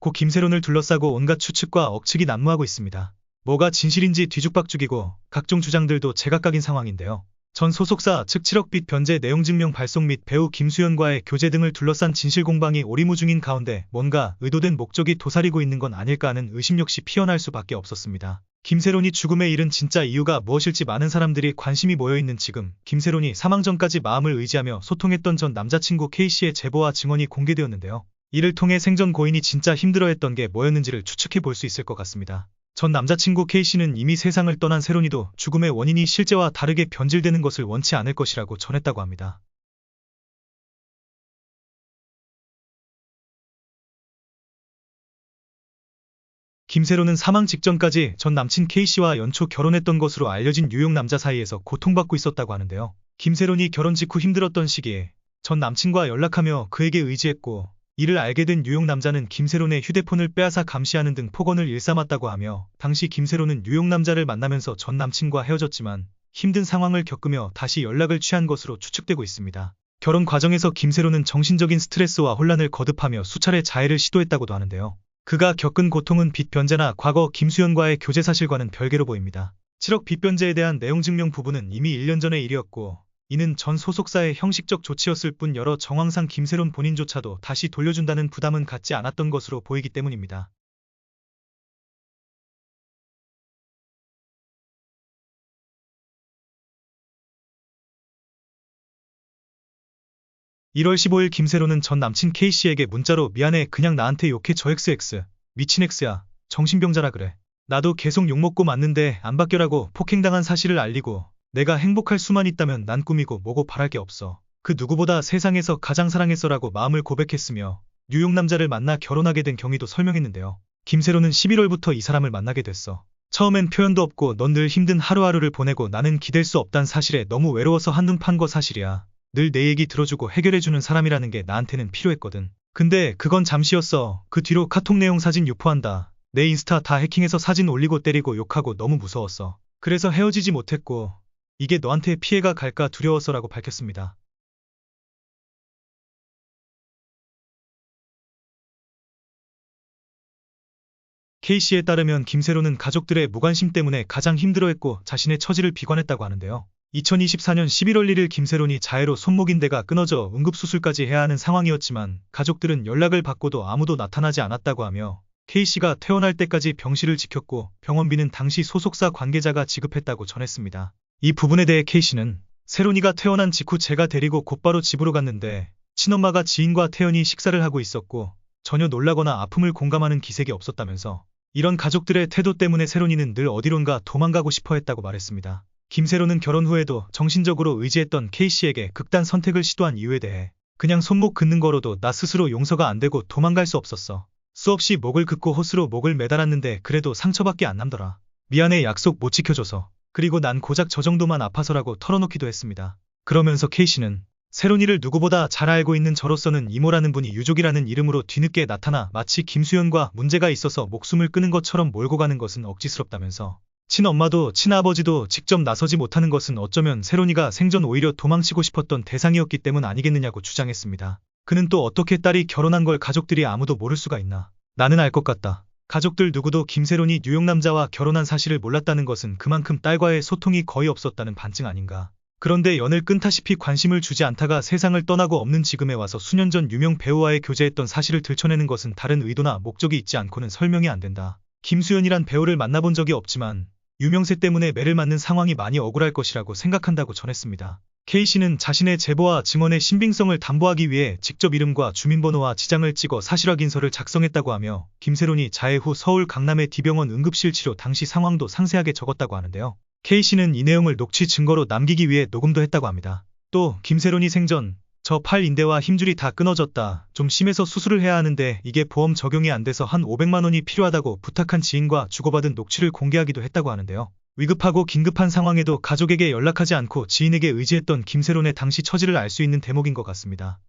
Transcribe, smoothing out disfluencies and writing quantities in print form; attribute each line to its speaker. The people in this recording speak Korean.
Speaker 1: 고 김세론을 둘러싸고 온갖 추측과 억측이 난무하고 있습니다. 뭐가 진실인지 뒤죽박죽이고 각종 주장들도 제각각인 상황인데요. 전 소속사 측 7억 빚 변제 내용 증명 발송 및 배우 김수현과의 교제 등을 둘러싼 진실 공방이 오리무중인 가운데 뭔가 의도된 목적이 도사리고 있는 건 아닐까 하는 의심 역시 피어날 수밖에 없었습니다. 김세론이 죽음에 이른 진짜 이유가 무엇일지 많은 사람들이 관심이 모여있는 지금 김세론이 사망 전까지 마음을 의지하며 소통했던 전 남자친구 K씨의 제보와 증언이 공개되었는데요. 이를 통해 생전 고인이 진짜 힘들어했던 게 뭐였는지를 추측해 볼 수 있을 것 같습니다. 전 남자친구 K씨는 이미 세상을 떠난 세론이도 죽음의 원인이 실제와 다르게 변질되는 것을 원치 않을 것이라고 전했다고 합니다. 김세론은 사망 직전까지 전 남친 K씨와 연초 결혼했던 것으로 알려진 뉴욕 남자 사이에서 고통받고 있었다고 하는데요. 김세론이 결혼 직후 힘들었던 시기에 전 남친과 연락하며 그에게 의지했고, 이를 알게 된 뉴욕 남자는 김세론의 휴대폰을 빼앗아 감시하는 등 폭언을 일삼았다고 하며, 당시 김세론은 뉴욕 남자를 만나면서 전 남친과 헤어졌지만 힘든 상황을 겪으며 다시 연락을 취한 것으로 추측되고 있습니다. 결혼 과정에서 김세론은 정신적인 스트레스와 혼란을 거듭하며 수차례 자해를 시도했다고도 하는데요. 그가 겪은 고통은 빚 변제나 과거 김수현과의 교제 사실과는 별개로 보입니다. 7억 빚 변제에 대한 내용 증명 부분은 이미 1년 전의 일이었고, 이는 전 소속사의 형식적 조치였을 뿐 여러 정황상 김세론 본인조차도 다시 돌려준다는 부담은 갖지 않았던 것으로 보이기 때문입니다. (1월 15일) 김세론은 전 남친 K씨에게 문자로 "미안해, 그냥 나한테 욕해 줘 XX. 미친 X야. 정신병자라 그래. 나도 계속 욕먹고 맞는데 안 바뀌라고 폭행당한 사실을 알리고, 내가 행복할 수만 있다면 난 꿈이고 뭐고 바랄 게 없어. 그 누구보다 세상에서 가장 사랑했어라고 마음을 고백했으며 뉴욕 남자를 만나 결혼하게 된 경위도 설명했는데요. 김세론은 11월부터 이 사람을 만나게 됐어. 처음엔 표현도 없고 넌 늘 힘든 하루하루를 보내고 나는 기댈 수 없단 사실에 너무 외로워서 한눈 판 거 사실이야. 늘 내 얘기 들어주고 해결해주는 사람이라는 게 나한테는 필요했거든. 근데 그건 잠시였어. 그 뒤로 카톡 내용 사진 유포한다. 내 인스타 다 해킹해서 사진 올리고 때리고 욕하고 너무 무서웠어. 그래서 헤어지지 못했고, 이게 너한테 피해가 갈까 두려워서라고 밝혔습니다. K씨에 따르면 김세론은 가족들의 무관심 때문에 가장 힘들어했고 자신의 처지를 비관했다고 하는데요. 2024년 11월 1일 김세론이 자해로 손목인대가 끊어져 응급수술까지 해야 하는 상황이었지만 가족들은 연락을 받고도 아무도 나타나지 않았다고 하며, K씨가 퇴원할 때까지 병실을 지켰고 병원비는 당시 소속사 관계자가 지급했다고 전했습니다. 이 부분에 대해 K씨는 세론이가 퇴원한 직후 제가 데리고 곧바로 집으로 갔는데 친엄마가 지인과 태연이 식사를 하고 있었고 전혀 놀라거나 아픔을 공감하는 기색이 없었다면서, 이런 가족들의 태도 때문에 세론이는 늘 어디론가 도망가고 싶어 했다고 말했습니다. 김세론은 결혼 후에도 정신적으로 의지했던 K씨에게 극단 선택을 시도한 이유에 대해 "그냥 손목 긋는 거로도 나 스스로 용서가 안 되고 도망갈 수 없었어. 수없이 목을 긋고 호스로 목을 매달았는데 그래도 상처밖에 안 남더라. 미안해, 약속 못 지켜줘서. 그리고 난 고작 저 정도만 아파서라고 털어놓기도 했습니다." 그러면서 K씨는 세론이를 누구보다 잘 알고 있는 저로서는 이모라는 분이 유족이라는 이름으로 뒤늦게 나타나 마치 김수현과 문제가 있어서 목숨을 끊은 것처럼 몰고 가는 것은 억지스럽다면서, 친엄마도 친아버지도 직접 나서지 못하는 것은 어쩌면 세론이가 생전 오히려 도망치고 싶었던 대상이었기 때문 아니겠느냐고 주장했습니다. 그는 또 어떻게 딸이 결혼한 걸 가족들이 아무도 모를 수가 있나. 나는 알 것 같다. 가족들 누구도 김세론이 뉴욕 남자와 결혼한 사실을 몰랐다는 것은 그만큼 딸과의 소통이 거의 없었다는 반증 아닌가. 그런데 연을 끊다시피 관심을 주지 않다가 세상을 떠나고 없는 지금에 와서 수년 전 유명 배우와의 교제했던 사실을 들춰내는 것은 다른 의도나 목적이 있지 않고는 설명이 안 된다. 김수현이란 배우를 만나본 적이 없지만 유명세 때문에 매를 맞는 상황이 많이 억울할 것이라고 생각한다고 전했습니다. K씨는 자신의 제보와 증언의 신빙성을 담보하기 위해 직접 이름과 주민번호와 지장을 찍어 사실확인서를 작성했다고 하며, 김세론이 자해 후 서울 강남의 D병원 응급실 치료 당시 상황도 상세하게 적었다고 하는데요. K씨는 이 내용을 녹취 증거로 남기기 위해 녹음도 했다고 합니다. 또 김세론이 생전 "저 팔 인대와 힘줄이 다 끊어졌다. 좀 심해서 수술을 해야 하는데 이게 보험 적용이 안 돼서 한 500만 원이 필요하다고 부탁한 지인과 주고받은 녹취를 공개하기도 했다고 하는데요. 위급하고 긴급한 상황에도 가족에게 연락하지 않고 지인에게 의지했던 김세론의 당시 처지를 알 수 있는 대목인 것 같습니다.